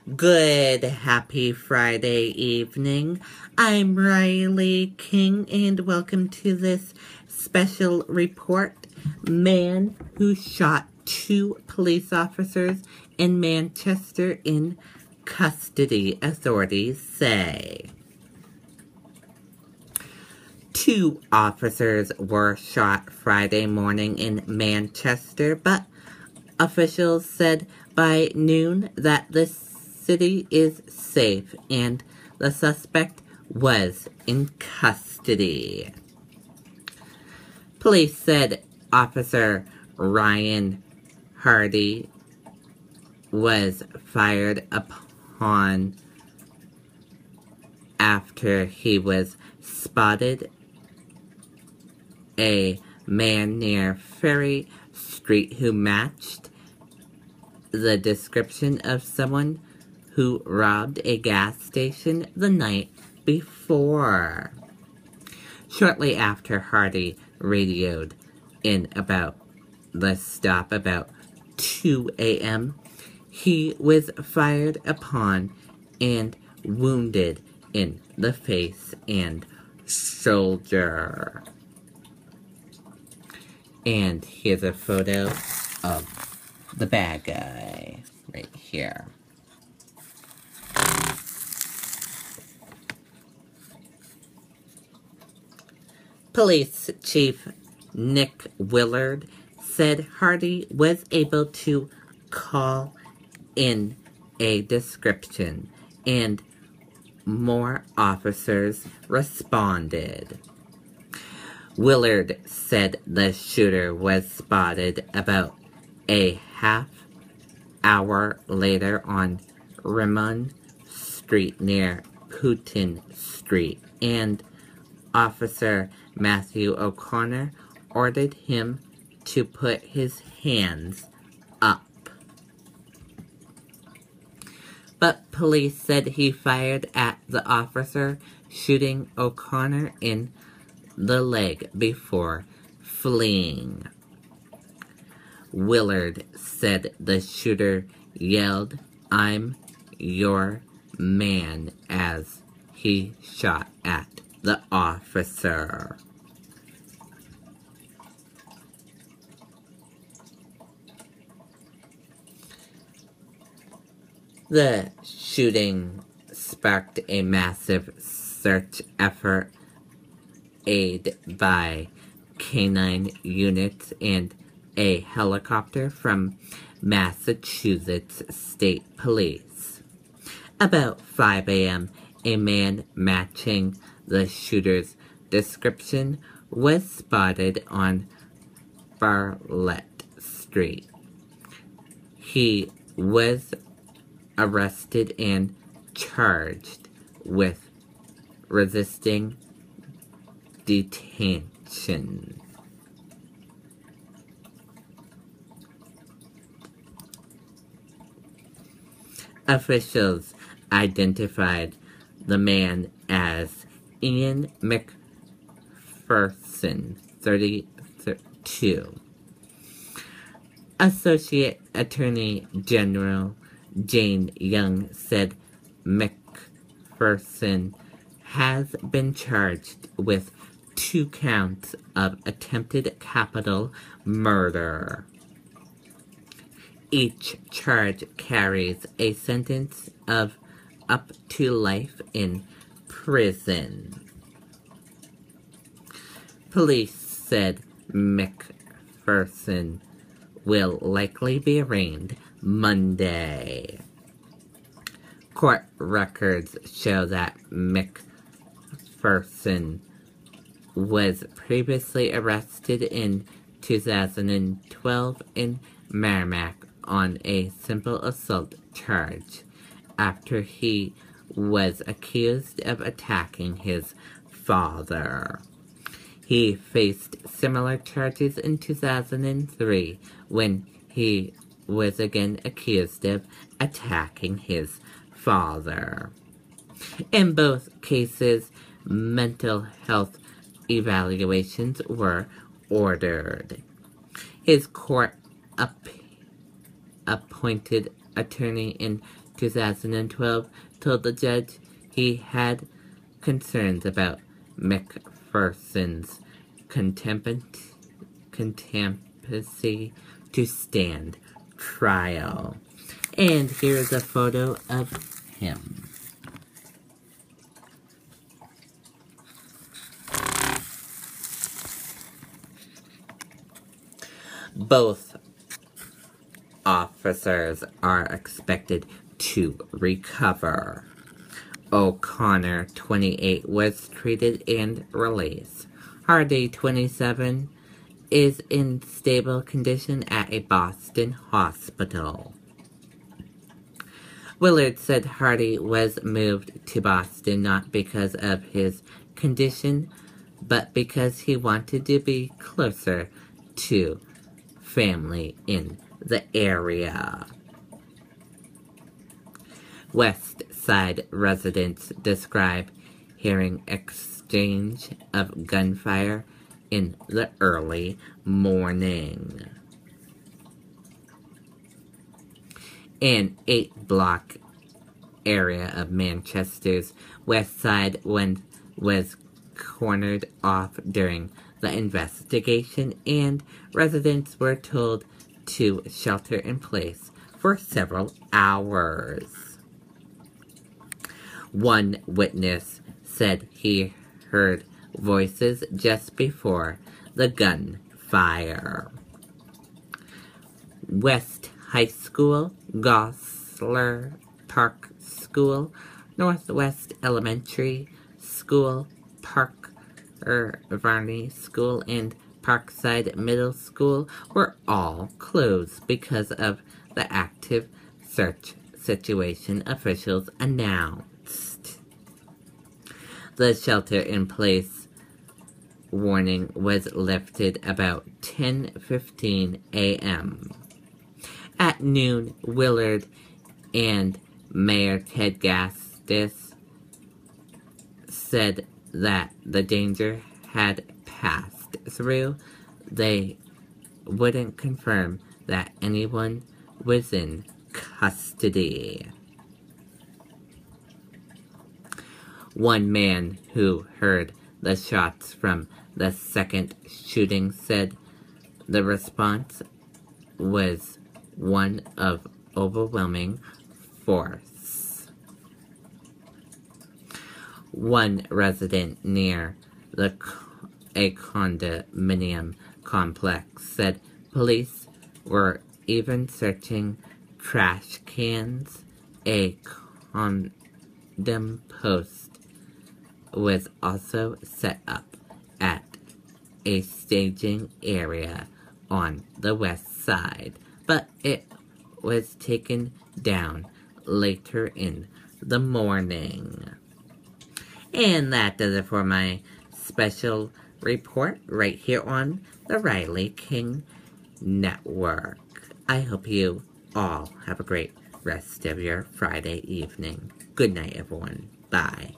Good, happy Friday evening. I'm Riley King, and welcome to this special report. Man who shot 2 police officers in Manchester in custody, authorities say. 2 officers were shot Friday morning in Manchester, but officials said by noon that the city is safe and the suspect was in custody. Police said Officer Ryan Hardy was fired upon after he was spotted a man near Ferry Street who matched the description of someone who robbed a gas station the night before. Shortly after Hardy radioed in about the stop about 2 a.m., he was fired upon and wounded in the face and shoulder. And here's a photo of the bad guy right here. Police Chief Nick Willard said Hardy was able to call in a description and more officers responded. Willard said the shooter was spotted about a half hour later on Remond Street near Putin Street, and Officer Matthew O'Connor ordered him to put his hands up. But police said he fired at the officer, shooting O'Connor in the leg before fleeing. Willard said the shooter yelled, "I'm your man," as he shot at the officer. The shooting sparked a massive search effort aided by canine units and a helicopter from Massachusetts State Police. About 5 a.m., a man matching the shooter's description was spotted on Bartlett Street. He was arrested and charged with resisting detention. Officials identified the man as Ian McPherson, 32. Associate Attorney General Jane Young said McPherson has been charged with 2 counts of attempted capital murder. Each charge carries a sentence of up to life in prison. Police said McPherson will likely be arraigned Monday. Court records show that McPherson was previously arrested in 2012 in Merrimack on a simple assault charge after he was accused of attacking his father. He faced similar charges in 2003 when he was again accused of attacking his father. In both cases, mental health evaluations were ordered. His court-appointed attorney in 2012 told the judge he had concerns about McPherson's competency to stand trial. And here's a photo of him. Both officers are expected to recover. O'Connor, 28, was treated and released. Hardy, 27, is in stable condition at a Boston hospital. Willard said Hardy was moved to Boston not because of his condition, but because he wanted to be closer to family in the area. West Side residents describe hearing exchange of gunfire in the early morning. An 8-block area of Manchester's West Side was cornered off during the investigation, and residents were told to shelter in place for several hours. One witness said he heard voices just before the gunfire. West High School, Goslar Park School, Northwest Elementary School, Varney School, and Parkside Middle School were all closed because of the active search situation, officials announced. The shelter-in-place warning was lifted about 10:15 a.m. At noon, Willard and Mayor Ted Gastis said that the danger had passed through. They wouldn't confirm that anyone was in custody. One man who heard the shots from the second shooting said the response was one of overwhelming force. One resident near a condominium complex said police were even searching trash cans. A condom post was also set up at a staging area on the west side, but it was taken down later in the morning. And that does it for my special report right here on the Riley King Network. I hope you all have a great rest of your Friday evening. Good night, everyone. Bye.